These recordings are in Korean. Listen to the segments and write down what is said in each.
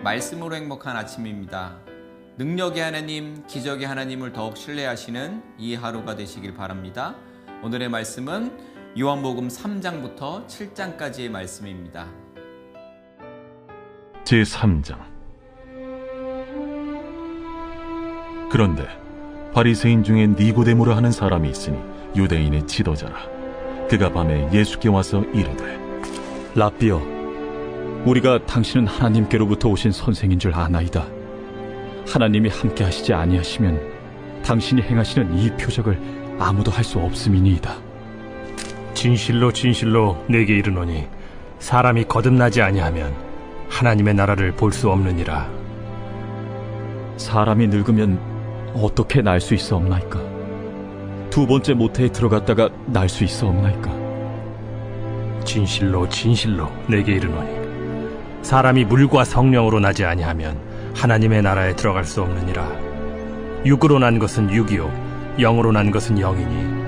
말씀으로 행복한 아침입니다. 능력의 하나님, 기적의 하나님을 더욱 신뢰하시는 이 하루가 되시길 바랍니다. 오늘의 말씀은 요한복음 3장부터 7장까지의 말씀입니다. 제3장. 그런데 바리새인 중에 니고데모라 하는 사람이 있으니 유대인의 지도자라. 그가 밤에 예수께 와서 이르되, 랍비여, 우리가 당신은 하나님께로부터 오신 선생인 줄 아나이다. 하나님이 함께 하시지 아니하시면 당신이 행하시는 이 표적을 아무도 할 수 없음이니이다. 진실로 진실로 내게 이르노니 사람이 거듭나지 아니하면 하나님의 나라를 볼 수 없느니라. 사람이 늙으면 어떻게 날 수 있사옵나이까? 두 번째 모태에 들어갔다가 날 수 있사옵나이까? 진실로 진실로 내게 이르노니 사람이 물과 성령으로 나지 아니하면 하나님의 나라에 들어갈 수 없느니라. 육으로 난 것은 육이요 영으로 난 것은 영이니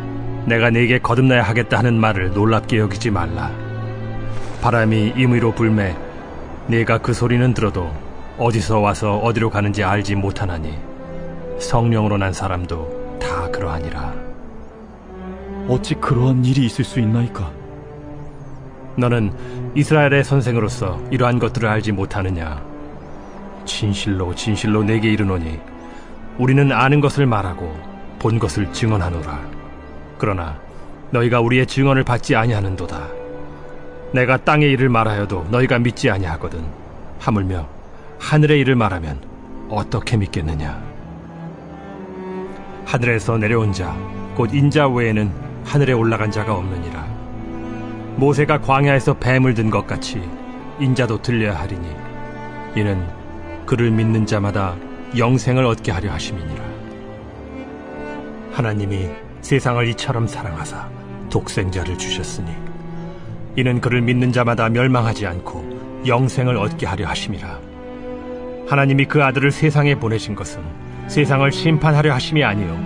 내가 네게 거듭나야 하겠다 하는 말을 놀랍게 여기지 말라. 바람이 임의로 불매 네가 그 소리는 들어도 어디서 와서 어디로 가는지 알지 못하나니 성령으로 난 사람도 다 그러하니라. 어찌 그러한 일이 있을 수 있나이까? 너는 이스라엘의 선생으로서 이러한 것들을 알지 못하느냐? 진실로 진실로 내게 이르노니 우리는 아는 것을 말하고 본 것을 증언하노라. 그러나 너희가 우리의 증언을 받지 아니하는도다. 내가 땅의 일을 말하여도 너희가 믿지 아니하거든. 하물며 하늘의 일을 말하면 어떻게 믿겠느냐? 하늘에서 내려온 자 곧 인자 외에는 하늘에 올라간 자가 없느니라. 모세가 광야에서 뱀을 든 것 같이 인자도 들려야 하리니 이는 그를 믿는 자마다 영생을 얻게 하려 하심이니라. 하나님이 세상을 이처럼 사랑하사 독생자를 주셨으니 이는 그를 믿는 자마다 멸망하지 않고 영생을 얻게 하려 하심이라. 하나님이 그 아들을 세상에 보내신 것은 세상을 심판하려 하심이 아니요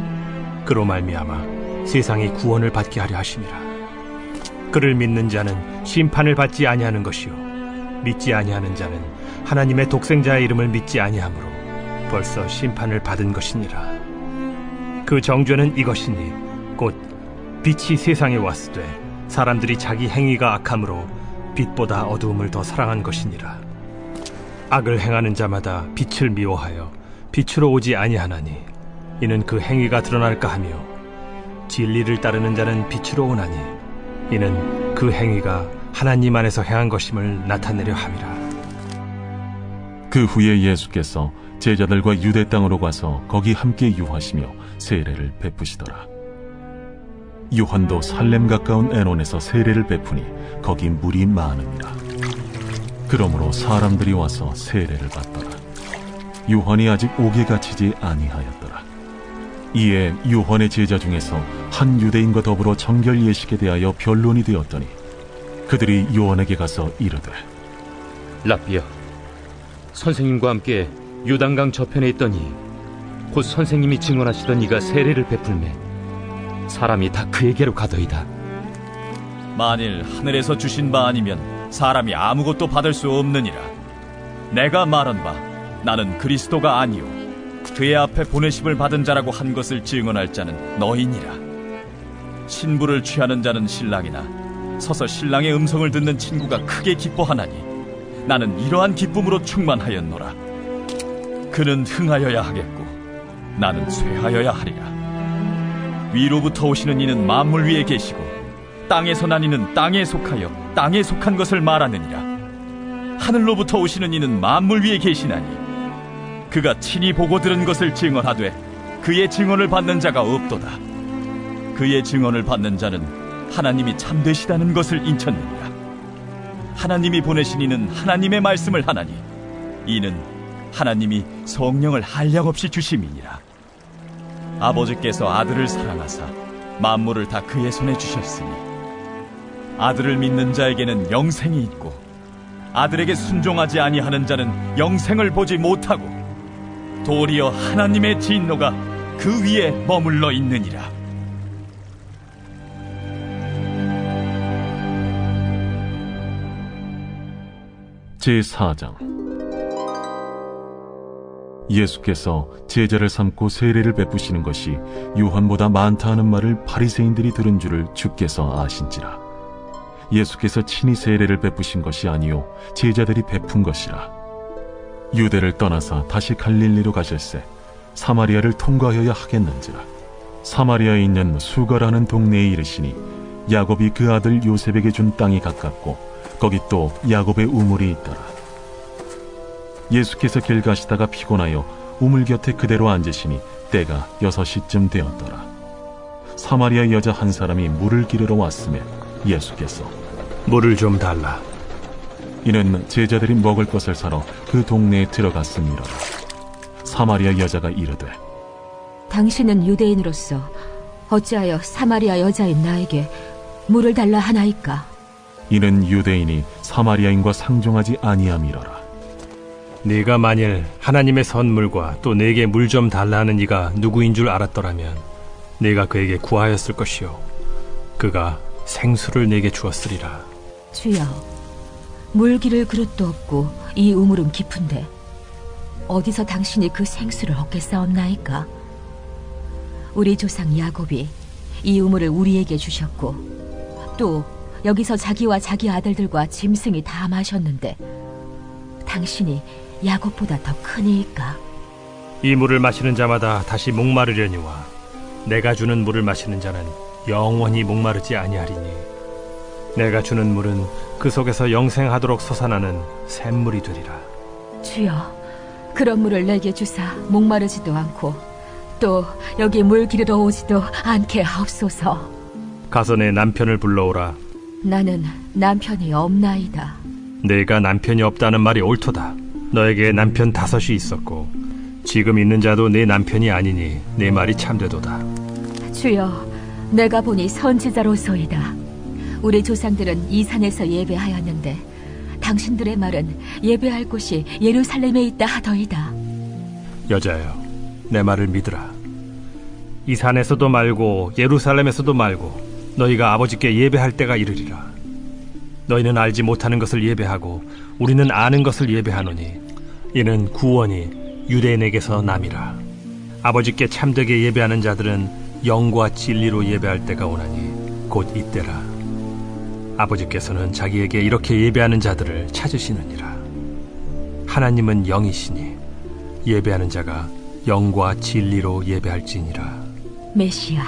그로 말미암아 세상이 구원을 받게 하려 하심이라. 그를 믿는 자는 심판을 받지 아니하는 것이요 믿지 아니하는 자는 하나님의 독생자의 이름을 믿지 아니하므로 벌써 심판을 받은 것이니라. 그 정죄는 이것이니 곧 빛이 세상에 왔으되 사람들이 자기 행위가 악함으로 빛보다 어두움을 더 사랑한 것이니라. 악을 행하는 자마다 빛을 미워하여 빛으로 오지 아니하나니 이는 그 행위가 드러날까 하며 진리를 따르는 자는 빛으로 오나니 이는 그 행위가 하나님 안에서 행한 것임을 나타내려 함이라. 그 후에 예수께서 제자들과 유대 땅으로 가서 거기 함께 유하시며 세례를 베푸시더라. 요한도 살렘 가까운 에논에서 세례를 베푸니 거기 물이 많으니라. 그러므로 사람들이 와서 세례를 받더라. 요한이 아직 옥에 갇히지 아니하였더라. 이에 요한의 제자 중에서 한 유대인과 더불어 정결 예식에 대하여 변론이 되었더니 그들이 요한에게 가서 이르되, 랍비여, 선생님과 함께 요단강 저편에 있더니 곧 선생님이 증언하시던 이가 세례를 베풀매 사람이 다 그에게로 가더이다. 만일 하늘에서 주신 바 아니면 사람이 아무것도 받을 수 없느니라. 내가 말한 바 나는 그리스도가 아니요 그의 앞에 보내심을 받은 자라고 한 것을 증언할 자는 너희니라. 신부를 취하는 자는 신랑이나 서서 신랑의 음성을 듣는 친구가 크게 기뻐하나니 나는 이러한 기쁨으로 충만하였노라. 그는 흥하여야 하겠고 나는 쇠하여야 하리라. 위로부터 오시는 이는 만물 위에 계시고 땅에서 난 이는 땅에 속하여 땅에 속한 것을 말하느니라. 하늘로부터 오시는 이는 만물 위에 계시나니 그가 친히 보고 들은 것을 증언하되 그의 증언을 받는 자가 없도다. 그의 증언을 받는 자는 하나님이 참되시다는 것을 인쳤느니라. 하나님이 보내신 이는 하나님의 말씀을 하나니 이는 하나님이 성령을 한량없이 주심이니라. 아버지께서 아들을 사랑하사 만물을 다 그의 손에 주셨으니 아들을 믿는 자에게는 영생이 있고 아들에게 순종하지 아니하는 자는 영생을 보지 못하고 도리어 하나님의 진노가 그 위에 머물러 있느니라. 제4장. 예수께서 제자를 삼고 세례를 베푸시는 것이 요한보다 많다 하는 말을 바리새인들이 들은 줄을 주께서 아신지라. 예수께서 친히 세례를 베푸신 것이 아니요 제자들이 베푼 것이라. 유대를 떠나서 다시 갈릴리로 가실새 사마리아를 통과하여야 하겠는지라. 사마리아에 있는 수가라는 동네에 이르시니 야곱이 그 아들 요셉에게 준 땅이 가깝고 거기 또 야곱의 우물이 있더라. 예수께서 길 가시다가 피곤하여 우물 곁에 그대로 앉으시니 때가 6시쯤 되었더라. 사마리아 여자 한 사람이 물을 기르러 왔음에 예수께서 물을 좀 달라. 이는 제자들이 먹을 것을 사러 그 동네에 들어갔음이라. 사마리아 여자가 이르되 당신은 유대인으로서 어찌하여 사마리아 여자인 나에게 물을 달라 하나이까? 이는 유대인이 사마리아인과 상종하지 아니함이로라. 네가 만일 하나님의 선물과 또 내게 물 좀 달라 하는 이가 누구인 줄 알았더라면 네가 그에게 구하였을 것이요 그가 생수를 내게 주었으리라. 주여, 물 기를 그릇도 없고 이 우물은 깊은데 어디서 당신이 그 생수를 얻겠사옵나이까? 우리 조상 야곱이 이 우물을 우리에게 주셨고 또 여기서 자기와 자기 아들들과 짐승이 다 마셨는데 당신이 야곱보다 더 크니이까? 이 물을 마시는 자마다 다시 목마르려니와 내가 주는 물을 마시는 자는 영원히 목마르지 아니하리니 내가 주는 물은 그 속에서 영생하도록 솟아나는 샘물이 되리라. 주여, 그런 물을 내게 주사 목마르지도 않고 또 여기 물 기르러 오지도 않게 하옵소서. 가서 내 남편을 불러오라. 나는 남편이 없나이다. 내가 남편이 없다는 말이 옳도다. 너에게 남편 5이 있었고 지금 있는 자도 내 남편이 아니니 내 말이 참되도다. 주여, 내가 보니 선지자로소이다. 우리 조상들은 이 산에서 예배하였는데 당신들의 말은 예배할 곳이 예루살렘에 있다 하더이다. 여자여, 내 말을 믿으라. 이 산에서도 말고 예루살렘에서도 말고 너희가 아버지께 예배할 때가 이르리라. 너희는 알지 못하는 것을 예배하고 우리는 아는 것을 예배하노니 이는 구원이 유대인에게서 남이라. 아버지께 참되게 예배하는 자들은 영과 진리로 예배할 때가 오나니 곧 이때라. 아버지께서는 자기에게 이렇게 예배하는 자들을 찾으시느니라. 하나님은 영이시니 예배하는 자가 영과 진리로 예배할지니라. 메시아,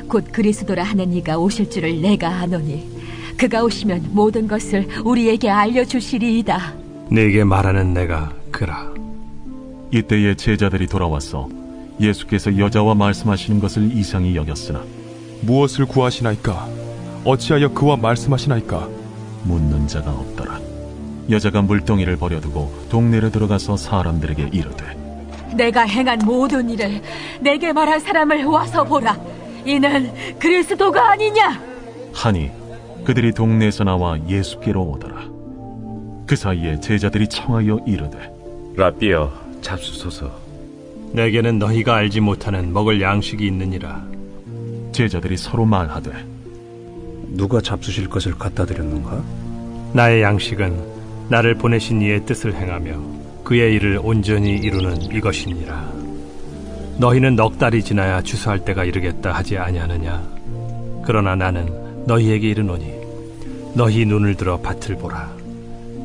곧 그리스도라 하는 이가 오실 줄을 내가 아노니 그가 오시면 모든 것을 우리에게 알려주시리이다. 네게 말하는 내가 그라. 이때에 제자들이 돌아와서 예수께서 여자와 말씀하시는 것을 이상히 여겼으나 무엇을 구하시나이까? 어찌하여 그와 말씀하시나이까? 묻는 자가 없더라. 여자가 물동이를 버려두고 동네로 들어가서 사람들에게 이르되 내가 행한 모든 일을 내게 말한 사람을 와서 보라. 이는 그리스도가 아니냐? 하니 그들이 동네에서 나와 예수께로 오더라. 그 사이에 제자들이 청하여 이르되 라삐여, 잡수소서. 내게는 너희가 알지 못하는 먹을 양식이 있느니라. 제자들이 서로 말하되 누가 잡수실 것을 갖다 드렸는가? 나의 양식은 나를 보내신 이의 뜻을 행하며 그의 일을 온전히 이루는 이것이니라. 너희는 넉 달이 지나야 추수할 때가 이르겠다 하지 아니하느냐? 그러나 나는 너희에게 이르노니 너희 눈을 들어 밭을 보라.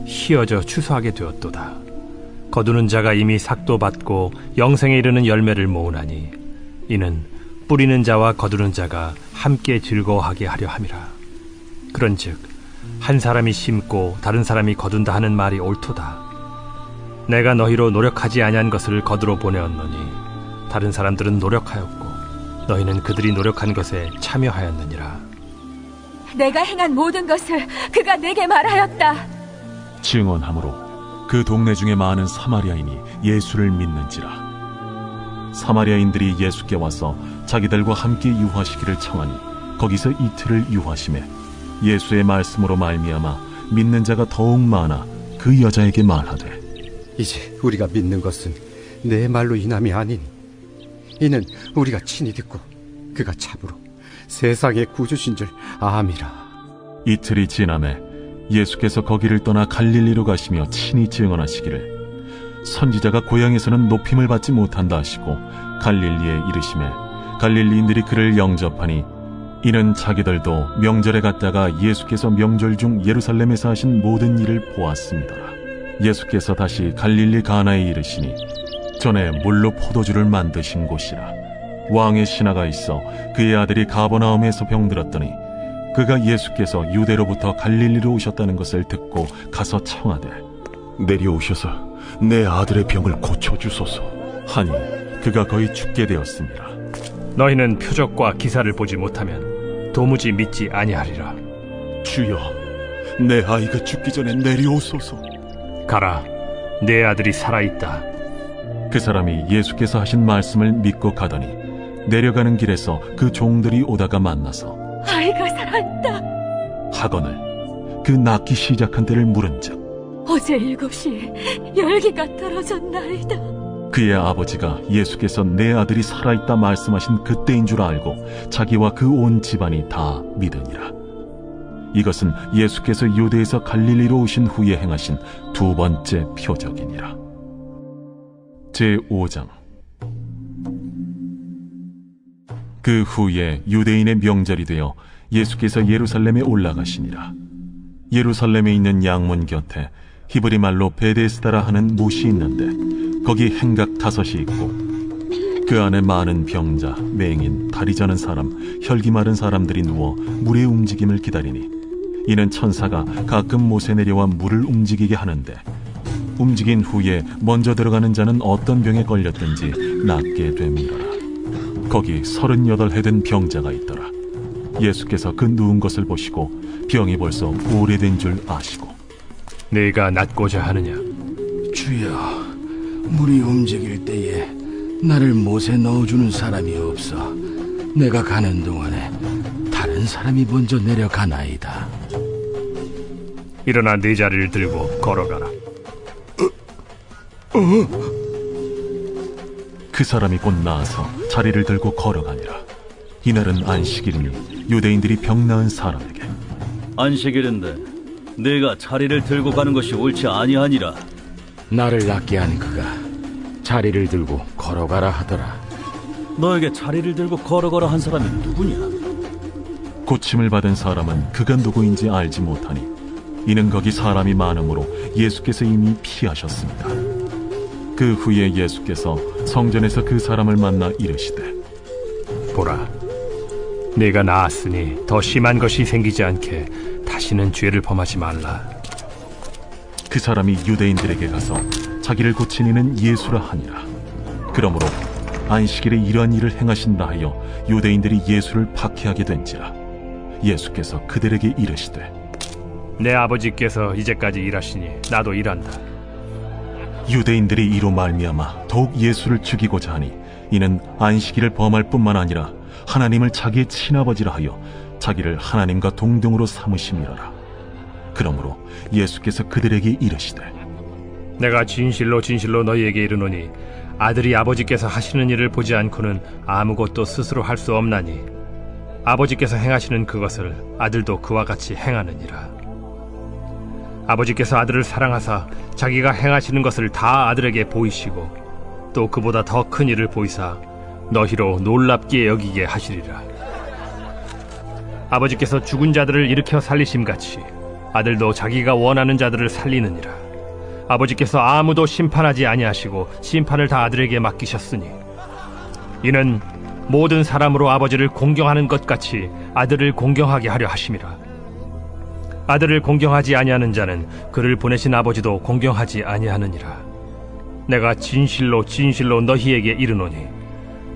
희어져 추수하게 되었도다. 거두는 자가 이미 삭도 받고 영생에 이르는 열매를 모으나니 이는 뿌리는 자와 거두는 자가 함께 즐거워하게 하려 함이라. 그런즉 한 사람이 심고 다른 사람이 거둔다 하는 말이 옳도다. 내가 너희로 노력하지 아니한 것을 거두러 보내었노니 다른 사람들은 노력하였고 너희는 그들이 노력한 것에 참여하였느니라. 내가 행한 모든 것을 그가 내게 말하였다. 증언하므로 그 동네 중에 많은 사마리아인이 예수를 믿는지라. 사마리아인들이 예수께 와서 자기들과 함께 유하시기를 청하니 거기서 이틀을 유하심에 예수의 말씀으로 말미암아 믿는 자가 더욱 많아 그 여자에게 말하되 이제 우리가 믿는 것은 내 말로 인함이 아닌 이는 우리가 친히 듣고 그가 참으로 세상의 구주신 줄 암이라. 이틀이 지남에 예수께서 거기를 떠나 갈릴리로 가시며 친히 증언하시기를 선지자가 고향에서는 높임을 받지 못한다 하시고 갈릴리에 이르시매 갈릴리인들이 그를 영접하니 이는 자기들도 명절에 갔다가 예수께서 명절 중 예루살렘에서 하신 모든 일을 보았습니다라. 예수께서 다시 갈릴리 가나에 이르시니 전에 물로 포도주를 만드신 곳이라. 왕의 신하가 있어 그의 아들이 가버나움에서 병들었더니 그가 예수께서 유대로부터 갈릴리로 오셨다는 것을 듣고 가서 청하되 내려오셔서 내 아들의 병을 고쳐주소서 하니 그가 거의 죽게 되었습니다. 너희는 표적과 기사를 보지 못하면 도무지 믿지 아니하리라. 주여, 내 아이가 죽기 전에 내려오소서. 가라, 내 아들이 살아있다. 그 사람이 예수께서 하신 말씀을 믿고 가더니 내려가는 길에서 그 종들이 오다가 만나서 아이가 살아있다 하거늘 그 낳기 시작한 때를 물은즉 어제 7시에 열기가 떨어졌나이다. 그의 아버지가 예수께서 내 아들이 살아있다 말씀하신 그때인 줄 알고 자기와 그 온 집안이 다 믿으니라. 이것은 예수께서 유대에서 갈릴리로 오신 후에 행하신 두 번째 표적이니라. 제5장. 그 후에 유대인의 명절이 되어 예수께서 예루살렘에 올라가시니라. 예루살렘에 있는 양문 곁에 히브리 말로 베데스다라 하는 못이 있는데 거기 행각 5이 있고 그 안에 많은 병자, 맹인, 다리 저는 사람, 혈기 마른 사람들이 누워 물의 움직임을 기다리니 이는 천사가 가끔 못에 내려와 물을 움직이게 하는데 움직인 후에 먼저 들어가는 자는 어떤 병에 걸렸든지 낫게 됨이라. 거기 38해 된 병자가 있더라. 예수께서 그 누운 것을 보시고 병이 벌써 오래된 줄 아시고 네가 낫고자 하느냐? 주여, 물이 움직일 때에 나를 못에 넣어주는 사람이 없어 내가 가는 동안에 다른 사람이 먼저 내려가나이다. 일어나 네 자리를 들고 걸어가라. 그 사람이 곧 나아서 자리를 들고 걸어가니라. 이날은 안식일이니 유대인들이 병 나은 사람에게 안식일인데 네가 자리를 들고 가는 것이 옳지 아니하니라. 나를 낫게 한 그가 자리를 들고 걸어가라 하더라. 너에게 자리를 들고 걸어가라 한 사람이 누구냐? 고침을 받은 사람은 그가 누구인지 알지 못하니 이는 거기 사람이 많으므로 예수께서 이미 피하셨습니다. 그 후에 예수께서 성전에서 그 사람을 만나 이르시되 보라, 네가 나았으니 더 심한 것이 생기지 않게 다시는 죄를 범하지 말라. 그 사람이 유대인들에게 가서 자기를 고친 이는 예수라 하니라. 그러므로 안식일에 이러한 일을 행하신다 하여 유대인들이 예수를 박해하게 된지라. 예수께서 그들에게 이르시되 내 아버지께서 이제까지 일하시니 나도 일한다. 유대인들이 이로 말미암아 더욱 예수를 죽이고자 하니 이는 안식일을 범할 뿐만 아니라 하나님을 자기의 친아버지라 하여 자기를 하나님과 동등으로 삼으심이라라. 그러므로 예수께서 그들에게 이르시되 내가 진실로 진실로 너희에게 이르노니 아들이 아버지께서 하시는 일을 보지 않고는 아무것도 스스로 할 수 없나니 아버지께서 행하시는 그것을 아들도 그와 같이 행하느니라. 아버지께서 아들을 사랑하사 자기가 행하시는 것을 다 아들에게 보이시고 또 그보다 더 큰 일을 보이사 너희로 놀랍게 여기게 하시리라. 아버지께서 죽은 자들을 일으켜 살리심같이 아들도 자기가 원하는 자들을 살리느니라. 아버지께서 아무도 심판하지 아니하시고 심판을 다 아들에게 맡기셨으니 이는 모든 사람으로 아버지를 공경하는 것 같이 아들을 공경하게 하려 하심이라. 아들을 공경하지 아니하는 자는 그를 보내신 아버지도 공경하지 아니하느니라. 내가 진실로 진실로 너희에게 이르노니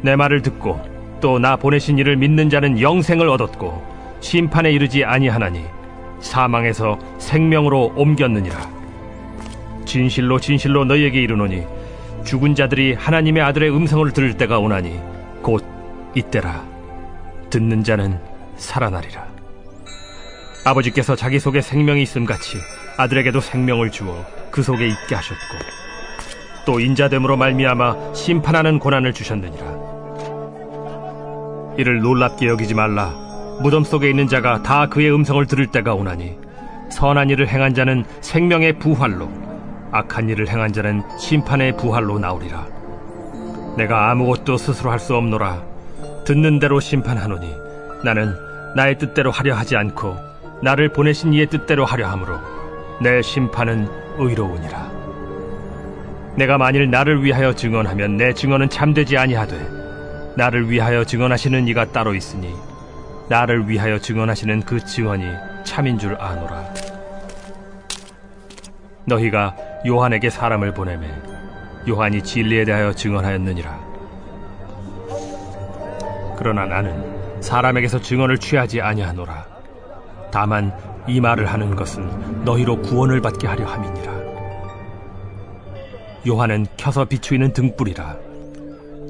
내 말을 듣고 또 나 보내신 이를 믿는 자는 영생을 얻었고 심판에 이르지 아니하나니 사망에서 생명으로 옮겼느니라. 진실로 진실로 너희에게 이르노니 죽은 자들이 하나님의 아들의 음성을 들을 때가 오나니 곧 이때라. 듣는 자는 살아나리라. 아버지께서 자기 속에 생명이 있음같이 아들에게도 생명을 주어 그 속에 있게 하셨고 또 인자됨으로 말미암아 심판하는 고난을 주셨느니라. 이를 놀랍게 여기지 말라. 무덤 속에 있는 자가 다 그의 음성을 들을 때가 오나니 선한 일을 행한 자는 생명의 부활로 악한 일을 행한 자는 심판의 부활로 나오리라. 내가 아무것도 스스로 할 수 없노라. 듣는 대로 심판하노니 나는 나의 뜻대로 하려 하지 않고 나를 보내신 이의 뜻대로 하려 함으로 내 심판은 의로우니라. 내가 만일 나를 위하여 증언하면 내 증언은 참되지 아니하되 나를 위하여 증언하시는 이가 따로 있으니 나를 위하여 증언하시는 그 증언이 참인 줄 아노라. 너희가 요한에게 사람을 보내매 요한이 진리에 대하여 증언하였느니라. 그러나 나는 사람에게서 증언을 취하지 아니하노라. 다만 이 말을 하는 것은 너희로 구원을 받게 하려 함이니라. 요한은 켜서 비추이는 등불이라.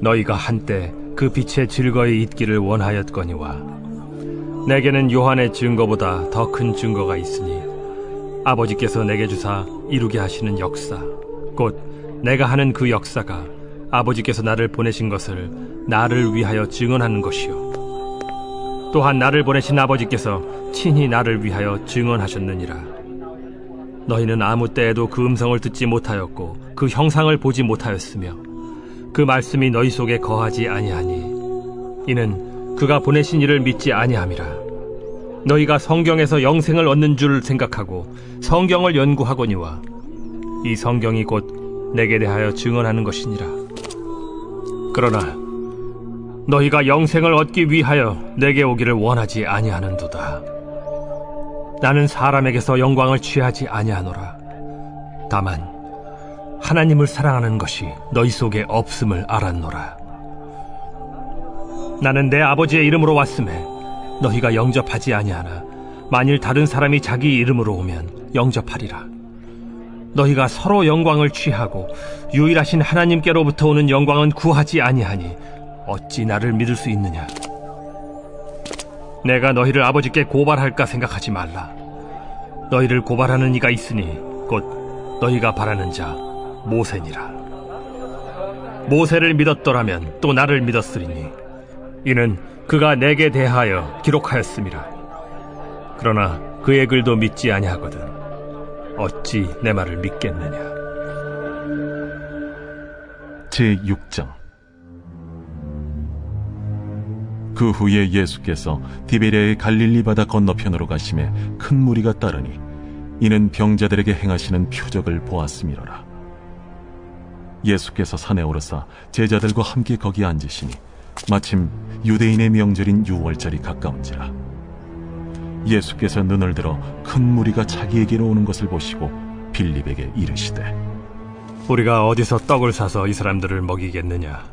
너희가 한때 그 빛에 즐거이 있기를 원하였거니와 내게는 요한의 증거보다 더 큰 증거가 있으니 아버지께서 내게 주사 이루게 하시는 역사, 곧 내가 하는 그 역사가 아버지께서 나를 보내신 것을 나를 위하여 증언하는 것이요 또한 나를 보내신 아버지께서 친히 나를 위하여 증언하셨느니라. 너희는 아무 때에도 그 음성을 듣지 못하였고 그 형상을 보지 못하였으며 그 말씀이 너희 속에 거하지 아니하니 이는 그가 보내신 이를 믿지 아니함이라. 너희가 성경에서 영생을 얻는 줄 생각하고 성경을 연구하거니와 이 성경이 곧 내게 대하여 증언하는 것이니라. 그러나 너희가 영생을 얻기 위하여 내게 오기를 원하지 아니하는도다. 나는 사람에게서 영광을 취하지 아니하노라. 다만 하나님을 사랑하는 것이 너희 속에 없음을 알았노라. 나는 내 아버지의 이름으로 왔음에 너희가 영접하지 아니하나 만일 다른 사람이 자기 이름으로 오면 영접하리라. 너희가 서로 영광을 취하고 유일하신 하나님께로부터 오는 영광은 구하지 아니하니 어찌 나를 믿을 수 있느냐? 내가 너희를 아버지께 고발할까 생각하지 말라. 너희를 고발하는 이가 있으니 곧 너희가 바라는 자 모세니라. 모세를 믿었더라면 또 나를 믿었으리니 이는 그가 내게 대하여 기록하였음이라. 그러나 그의 글도 믿지 아니하거든 어찌 내 말을 믿겠느냐? 제6장. 그 후에 예수께서 디베랴의 갈릴리 바다 건너편으로 가심에 큰 무리가 따르니 이는 병자들에게 행하시는 표적을 보았음이로라. 예수께서 산에 오르사 제자들과 함께 거기 앉으시니 마침 유대인의 명절인 유월절이 가까운지라. 예수께서 눈을 들어 큰 무리가 자기에게로 오는 것을 보시고 빌립에게 이르시되 우리가 어디서 떡을 사서 이 사람들을 먹이겠느냐?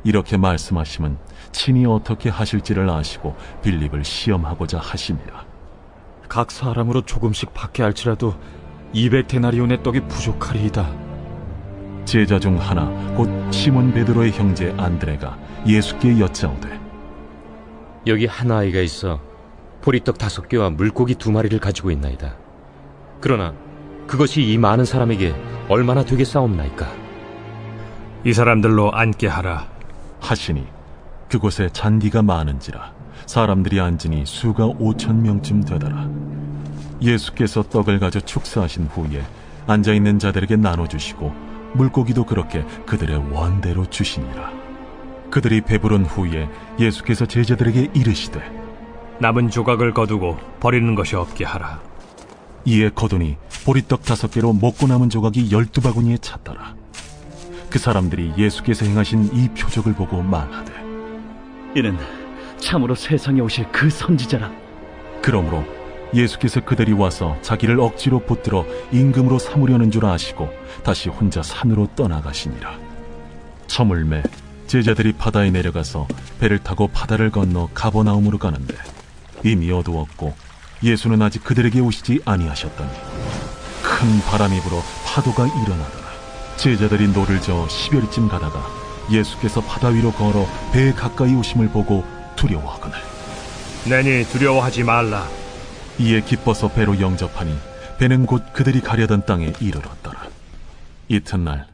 이렇게 말씀하심은 친히 어떻게 하실지를 아시고 빌립을 시험하고자 하심이라. 각 사람으로 조금씩 받게 할지라도 200데나리온의 떡이 부족하리이다. 제자 중 하나 곧 시몬 베드로의 형제 안드레가 예수께 여짜오되 여기 한 아이가 있어 보리떡 5개와 물고기 2마리를 가지고 있나이다. 그러나 그것이 이 많은 사람에게 얼마나 되겠사옵나이까? 이 사람들로 앉게 하라 하시니 그곳에 잔디가 많은지라 사람들이 앉으니 수가 5,000명쯤 되더라. 예수께서 떡을 가져 축사하신 후에 앉아있는 자들에게 나눠주시고 물고기도 그렇게 그들의 원대로 주시니라. 그들이 배부른 후에 예수께서 제자들에게 이르시되 남은 조각을 거두고 버리는 것이 없게 하라. 이에 거두니 보리떡 5개로 먹고 남은 조각이 12바구니에 찼더라. 그 사람들이 예수께서 행하신 이 표적을 보고 말하되 이는 참으로 세상에 오실 그 선지자라. 그러므로 예수께서 그들이 와서 자기를 억지로 붙들어 임금으로 삼으려는 줄 아시고 다시 혼자 산으로 떠나가시니라. 저물매 제자들이 바다에 내려가서 배를 타고 바다를 건너 가버나움으로 가는데 이미 어두웠고 예수는 아직 그들에게 오시지 아니하셨더니 큰 바람이 불어 파도가 일어나더라. 제자들이 노를 저어 10여리쯤 가다가 예수께서 바다 위로 걸어 배에 가까이 오심을 보고 두려워하거늘 내니 두려워하지 말라. 이에 기뻐서 배로 영접하니 배는 곧 그들이 가려던 땅에 이르렀더라. 이튿날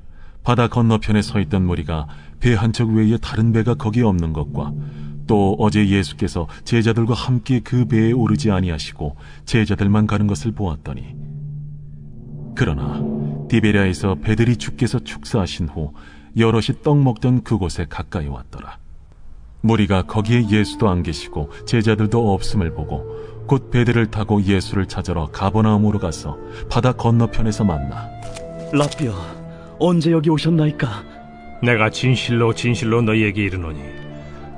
바다 건너편에 서 있던 무리가 배 한 척 외에 다른 배가 거기 없는 것과 또 어제 예수께서 제자들과 함께 그 배에 오르지 아니하시고 제자들만 가는 것을 보았더니 그러나 디베랴에서 배들이 주께서 축사하신 후 여럿이 떡 먹던 그곳에 가까이 왔더라. 무리가 거기에 예수도 안 계시고 제자들도 없음을 보고 곧 배들을 타고 예수를 찾으러 가버나움으로 가서 바다 건너편에서 만나 라삐어, 언제 여기 오셨나이까? 내가 진실로 진실로 너희에게 이르노니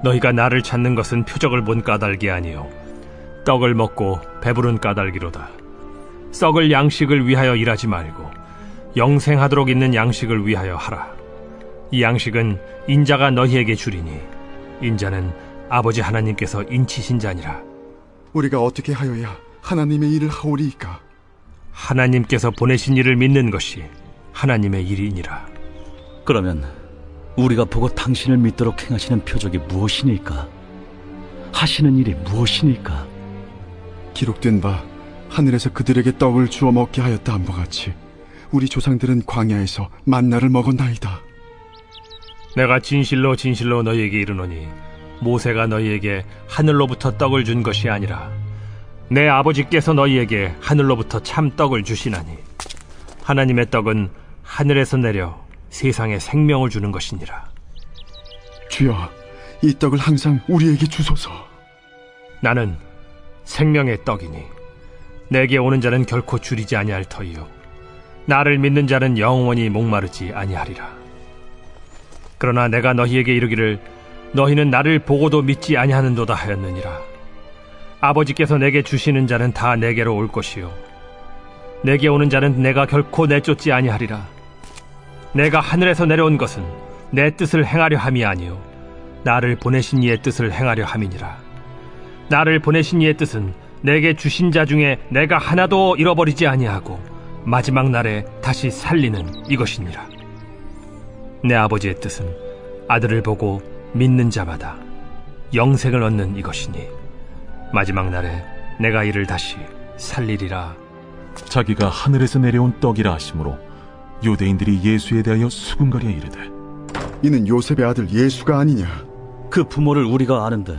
너희가 나를 찾는 것은 표적을 본 까닭이 아니요 떡을 먹고 배부른 까닭이로다. 썩을 양식을 위하여 일하지 말고 영생하도록 있는 양식을 위하여 하라. 이 양식은 인자가 너희에게 주리니 인자는 아버지 하나님께서 인치신 자니라. 우리가 어떻게 하여야 하나님의 일을 하오리이까? 하나님께서 보내신 이를 믿는 것이 하나님의 일이니라. 그러면 우리가 보고 당신을 믿도록 행하시는 표적이 무엇이니까? 하시는 일이 무엇이니까? 기록된 바 하늘에서 그들에게 떡을 주어 먹게 하였다 함과 같이 우리 조상들은 광야에서 만나를 먹었나이다. 내가 진실로 진실로 너희에게 이르노니 모세가 너희에게 하늘로부터 떡을 준 것이 아니라 내 아버지께서 너희에게 하늘로부터 참 떡을 주시나니 하나님의 떡은 하늘에서 내려 세상에 생명을 주는 것이니라. 주여, 이 떡을 항상 우리에게 주소서. 나는 생명의 떡이니 내게 오는 자는 결코 줄이지 아니할 터이요 나를 믿는 자는 영원히 목마르지 아니하리라. 그러나 내가 너희에게 이르기를 너희는 나를 보고도 믿지 아니하는도다 하였느니라. 아버지께서 내게 주시는 자는 다 내게로 올 것이요 내게 오는 자는 내가 결코 내쫓지 아니하리라. 내가 하늘에서 내려온 것은 내 뜻을 행하려 함이 아니요 나를 보내신 이의 뜻을 행하려 함이니라. 나를 보내신 이의 뜻은 내게 주신 자 중에 내가 하나도 잃어버리지 아니하고 마지막 날에 다시 살리는 이것이니라. 내 아버지의 뜻은 아들을 보고 믿는 자마다 영생을 얻는 이것이니 마지막 날에 내가 이를 다시 살리리라. 자기가 하늘에서 내려온 떡이라 하심으로 유대인들이 예수에 대하여 수군거려 이르되 이는 요셉의 아들 예수가 아니냐? 그 부모를 우리가 아는데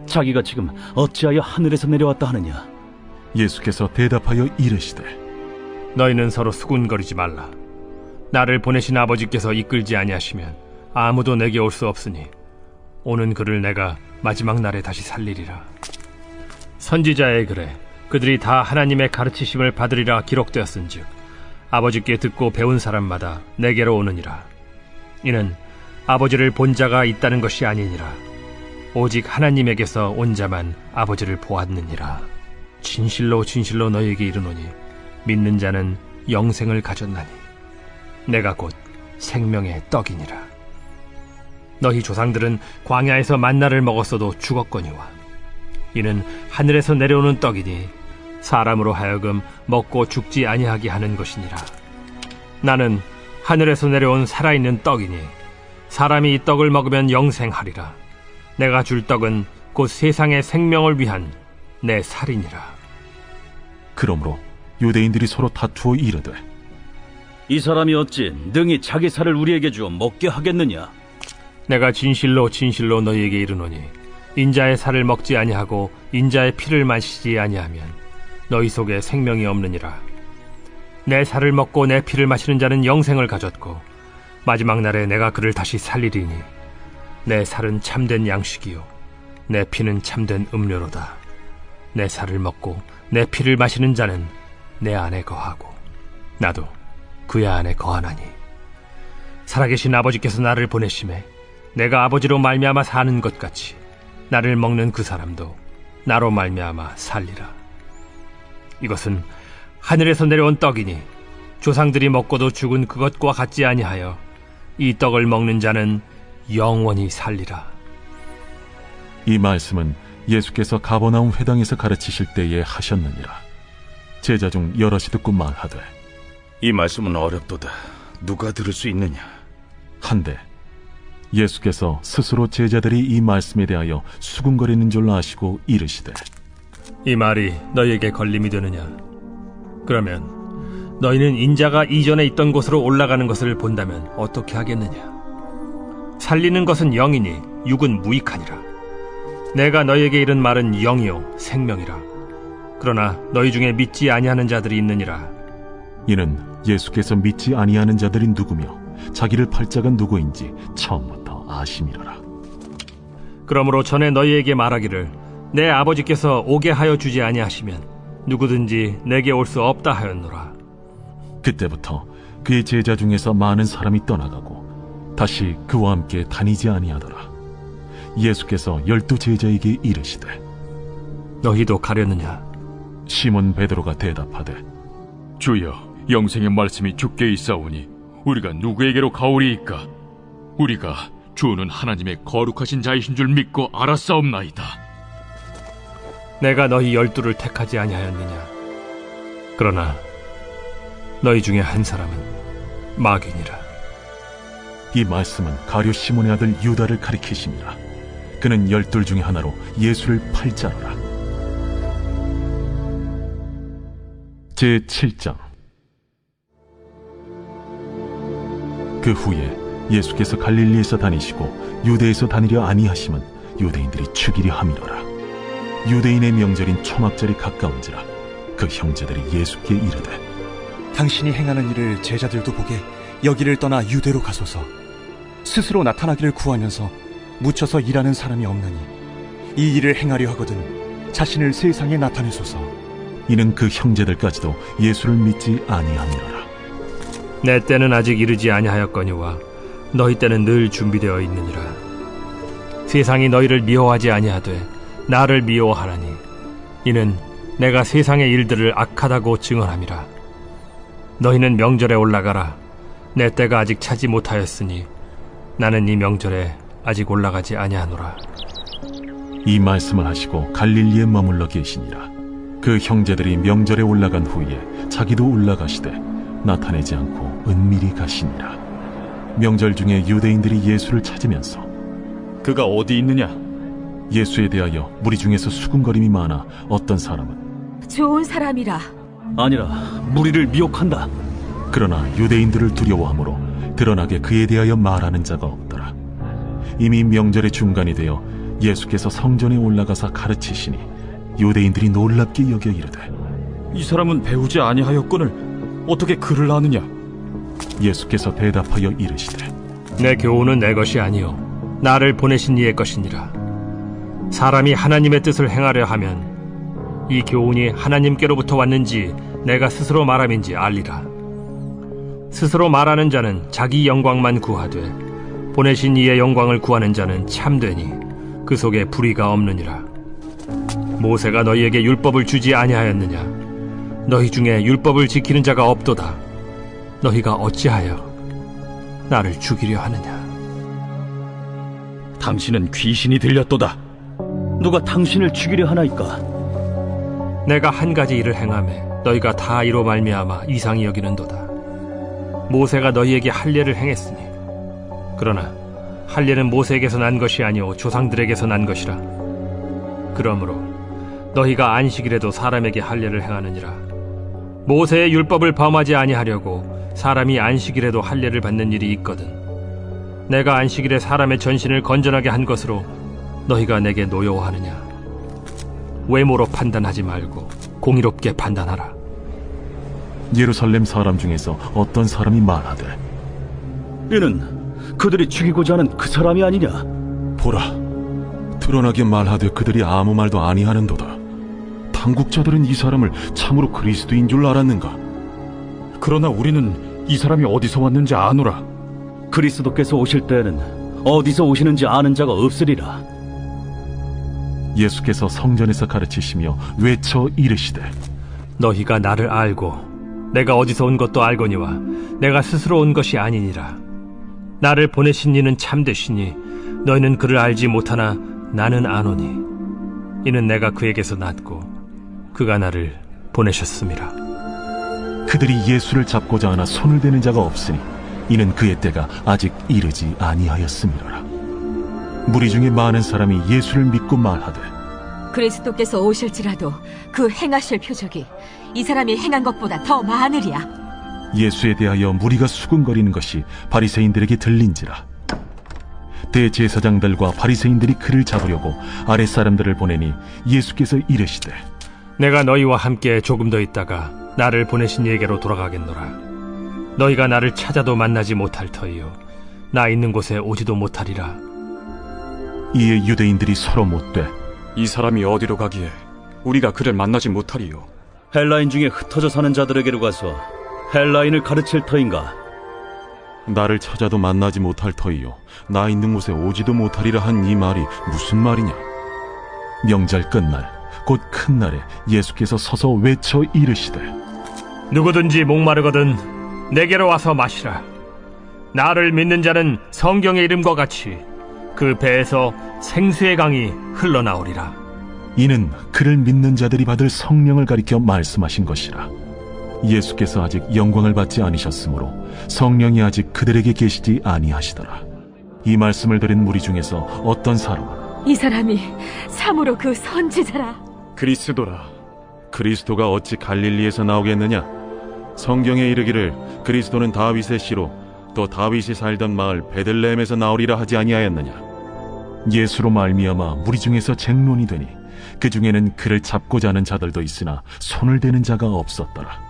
자기가 지금 어찌하여 하늘에서 내려왔다 하느냐? 예수께서 대답하여 이르시되 너희는 서로 수군거리지 말라. 나를 보내신 아버지께서 이끌지 아니하시면 아무도 내게 올 수 없으니 오는 그를 내가 마지막 날에 다시 살리리라. 선지자의 글에 그들이 다 하나님의 가르치심을 받으리라 기록되었은즉 아버지께 듣고 배운 사람마다 내게로 오느니라. 이는 아버지를 본 자가 있다는 것이 아니니라. 오직 하나님에게서 온 자만 아버지를 보았느니라. 진실로 진실로 너희에게 이르노니 믿는 자는 영생을 가졌나니 내가 곧 생명의 떡이니라. 너희 조상들은 광야에서 만나를 먹었어도 죽었거니와 이는 하늘에서 내려오는 떡이니 사람으로 하여금 먹고 죽지 아니하게 하는 것이니라. 나는 하늘에서 내려온 살아있는 떡이니 사람이 이 떡을 먹으면 영생하리라. 내가 줄 떡은 곧 세상의 생명을 위한 내 살이니라. 그러므로 유대인들이 서로 다투어 이르되 이 사람이 어찌 능히 자기 살을 우리에게 주어 먹게 하겠느냐? 내가 진실로 진실로 너희에게 이르노니 인자의 살을 먹지 아니하고 인자의 피를 마시지 아니하면 너희 속에 생명이 없느니라. 내 살을 먹고 내 피를 마시는 자는 영생을 가졌고 마지막 날에 내가 그를 다시 살리리니 내 살은 참된 양식이요 내 피는 참된 음료로다. 내 살을 먹고 내 피를 마시는 자는 내 안에 거하고 나도 그의 안에 거하나니 살아계신 아버지께서 나를 보내심에 내가 아버지로 말미암아 사는 것 같이 나를 먹는 그 사람도 나로 말미암아 살리라. 이것은 하늘에서 내려온 떡이니 조상들이 먹고도 죽은 그것과 같지 아니하여 이 떡을 먹는 자는 영원히 살리라. 이 말씀은 예수께서 가버나움 회당에서 가르치실 때에 하셨느니라. 제자 중 여럿이 듣고 말하되 이 말씀은 어렵도다. 누가 들을 수 있느냐? 한데 예수께서 스스로 제자들이 이 말씀에 대하여 수군거리는 줄 아시고 이르시되 이 말이 너희에게 걸림이 되느냐? 그러면 너희는 인자가 이전에 있던 곳으로 올라가는 것을 본다면 어떻게 하겠느냐? 살리는 것은 영이니 육은 무익하니라. 내가 너희에게 이른 말은 영이요 생명이라. 그러나 너희 중에 믿지 아니하는 자들이 있느니라. 이는 예수께서 믿지 아니하는 자들이 누구며 자기를 팔 자가 누구인지 처음부터 아심이로라. 그러므로 전에 너희에게 말하기를 내 아버지께서 오게 하여 주지 아니하시면 누구든지 내게 올 수 없다 하였노라. 그때부터 그의 제자 중에서 많은 사람이 떠나가고 다시 그와 함께 다니지 아니하더라. 예수께서 12 제자에게 이르시되 너희도 가려느냐? 시몬 베드로가 대답하되 주여, 영생의 말씀이 주께 있사오니 우리가 누구에게로 가오리이까? 우리가 주는 하나님의 거룩하신 자이신 줄 믿고 알았사옵나이다. 내가 너희 12를 택하지 아니하였느냐? 그러나 너희 중에 한 사람은 마귀니라. 이 말씀은 가룟 시몬의 아들 유다를 가리키심이라. 그는 12 중에 하나로 예수를 팔 자로라. 제7장. 그 후에 예수께서 갈릴리에서 다니시고 유대에서 다니려 아니하심은 유대인들이 죽이려 함이로라. 유대인의 명절인 초막절이 가까운지라. 그 형제들이 예수께 이르되 당신이 행하는 일을 제자들도 보게 여기를 떠나 유대로 가소서. 스스로 나타나기를 구하면서 묻혀서 일하는 사람이 없나니 이 일을 행하려 하거든 자신을 세상에 나타내소서. 이는 그 형제들까지도 예수를 믿지 아니함이로라. 내 때는 아직 이르지 아니하였거니와 너희 때는 늘 준비되어 있느니라. 세상이 너희를 미워하지 아니하되 나를 미워하라니 이는 내가 세상의 일들을 악하다고 증언함이라. 너희는 명절에 올라가라. 내 때가 아직 차지 못하였으니 나는 이 명절에 아직 올라가지 아니하노라. 이 말씀을 하시고 갈릴리에 머물러 계시니라. 그 형제들이 명절에 올라간 후에 자기도 올라가시되 나타내지 않고 은밀히 가시니라. 명절 중에 유대인들이 예수를 찾으면서 그가 어디 있느냐? 예수에 대하여 무리 중에서 수군거림이 많아 어떤 사람은 좋은 사람이라. 아니라 무리를 미혹한다. 그러나 유대인들을 두려워하므로 드러나게 그에 대하여 말하는 자가 없더라. 이미 명절의 중간이 되어 예수께서 성전에 올라가사 가르치시니 유대인들이 놀랍게 여겨 이르되 이 사람은 배우지 아니하였거늘 어떻게 그를 아느냐? 예수께서 대답하여 이르시되 내 교훈은 내 것이 아니요 나를 보내신 이의 것이니라. 사람이 하나님의 뜻을 행하려 하면 이 교훈이 하나님께로부터 왔는지 내가 스스로 말함인지 알리라. 스스로 말하는 자는 자기 영광만 구하되 보내신 이의 영광을 구하는 자는 참되니 그 속에 불의가 없느니라. 모세가 너희에게 율법을 주지 아니하였느냐? 너희 중에 율법을 지키는 자가 없도다. 너희가 어찌하여 나를 죽이려 하느냐? 당신은 귀신이 들렸도다. 누가 당신을 죽이려 하나이까? 내가 한 가지 일을 행하매 너희가 다 이로 말미암아 이상히 여기는도다. 모세가 너희에게 할례를 행했으니 그러나 할례는 모세에게서 난 것이 아니오 조상들에게서 난 것이라. 그러므로 너희가 안식일에도 사람에게 할례를 행하느니라. 모세의 율법을 범하지 아니하려고 사람이 안식일에도 할례를 받는 일이 있거든. 내가 안식일에 사람의 전신을 건전하게 한 것으로 너희가 내게 노여워하느냐? 외모로 판단하지 말고 공의롭게 판단하라. 예루살렘 사람 중에서 어떤 사람이 말하되 이는 그들이 죽이고자 하는 그 사람이 아니냐? 보라, 드러나게 말하되 그들이 아무 말도 아니하는도다. 당국자들은 이 사람을 참으로 그리스도인 줄 알았는가? 그러나 우리는 이 사람이 어디서 왔는지 아노라. 그리스도께서 오실 때에는 어디서 오시는지 아는 자가 없으리라. 예수께서 성전에서 가르치시며 외쳐 이르시되 너희가 나를 알고 내가 어디서 온 것도 알거니와 내가 스스로 온 것이 아니니라. 나를 보내신 이는 참되시니 너희는 그를 알지 못하나 나는 아노니 이는 내가 그에게서 났고 그가 나를 보내셨음이라. 그들이 예수를 잡고자 하나 손을 대는 자가 없으니 이는 그의 때가 아직 이르지 아니하였음이로라. 무리 중에 많은 사람이 예수를 믿고 말하되 그리스도께서 오실지라도 그 행하실 표적이 이 사람이 행한 것보다 더 많으리야. 예수에 대하여 무리가 수군거리는 것이 바리새인들에게 들린지라. 대제사장들과 바리새인들이 그를 잡으려고 아랫사람들을 보내니 예수께서 이르시되 내가 너희와 함께 조금 더 있다가 나를 보내신 이에게로 돌아가겠노라. 너희가 나를 찾아도 만나지 못할 터이요 나 있는 곳에 오지도 못하리라. 이에 유대인들이 서로 묻되 이 사람이 어디로 가기에 우리가 그를 만나지 못하리요? 헬라인 중에 흩어져 사는 자들에게로 가서 헬라인을 가르칠 터인가? 나를 찾아도 만나지 못할 터이요 나 있는 곳에 오지도 못하리라 한 이 말이 무슨 말이냐? 명절 끝날 곧 큰 날에 예수께서 서서 외쳐 이르시되 누구든지 목마르거든 내게로 와서 마시라. 나를 믿는 자는 성경의 이름과 같이 그 배에서 생수의 강이 흘러나오리라. 이는 그를 믿는 자들이 받을 성령을 가리켜 말씀하신 것이라. 예수께서 아직 영광을 받지 않으셨으므로 성령이 아직 그들에게 계시지 아니하시더라. 이 말씀을 들은 무리 중에서 어떤 사람은 이 사람이 참으로 그 선지자라. 그리스도라. 그리스도가 어찌 갈릴리에서 나오겠느냐? 성경에 이르기를 그리스도는 다윗의 씨로 또 다윗이 살던 마을 베들레헴에서 나오리라 하지 아니하였느냐? 예수로 말미암아 무리 중에서 쟁론이 되니 그 중에는 그를 잡고자 하는 자들도 있으나 손을 대는 자가 없었더라.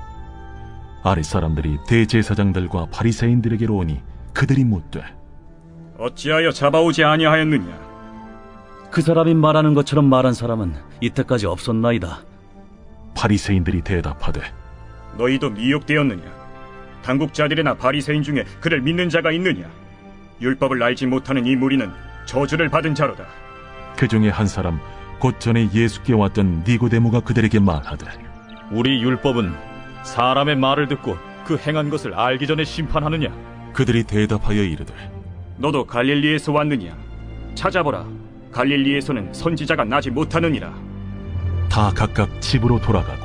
아랫 사람들이 대제사장들과 바리새인들에게로 오니 그들이 묻되 어찌하여 잡아오지 아니하였느냐? 그 사람이 말하는 것처럼 말한 사람은 이때까지 없었나이다. 바리새인들이 대답하되 너희도 미혹되었느냐? 당국자들이나 바리새인 중에 그를 믿는 자가 있느냐? 율법을 알지 못하는 이 무리는 저주를 받은 자로다. 그 중에 한 사람 곧 전에 예수께 왔던 니고데모가 그들에게 말하되 우리 율법은 사람의 말을 듣고 그 행한 것을 알기 전에 심판하느냐? 그들이 대답하여 이르되 너도 갈릴리에서 왔느냐? 찾아보라. 갈릴리에서는 선지자가 나지 못하느니라. 다 각각 집으로 돌아가고